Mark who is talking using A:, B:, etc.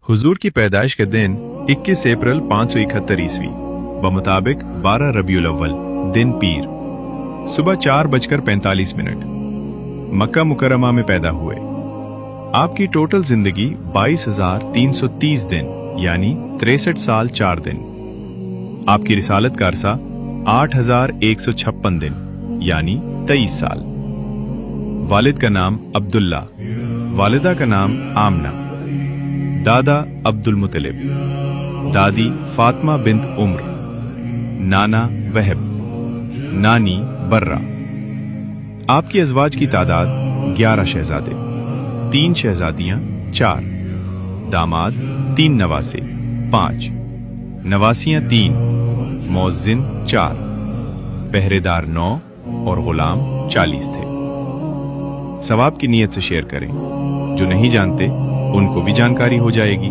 A: हुजूर की पैदाइश का दिन 21 अप्रैल 571 ईस्वी बमुताबिक 12 रबीउल अव्वल दिन पीर सुबह 4:45 मक्का मुकरमा में पैदा हुए। आपकी टोटल जिंदगी 22,330 दिन यानी 63 साल 4 दिन। आपकी रिसालत का अरसा 8,156 दिन यानी 23 साल। वालिद का नाम अब्दुल्ला, वालिदा का नाम आमना, दादा अब्दुल मुतलिब, दादी फातिमा बिन्त उम्र, नाना वहब, नानी बर्रा। आपकी अज़वाज की तादाद 11 शहजादे, 3 शहजादियां 4, दामाद 3 नवासे 5, नवासियां 3, मौज़िन 4, पहरेदार 9 और गुलाम 40 थे। सवाब की नीयत से शेयर करें, जो नहीं जानते उनको भी जानकारी हो जाएगी।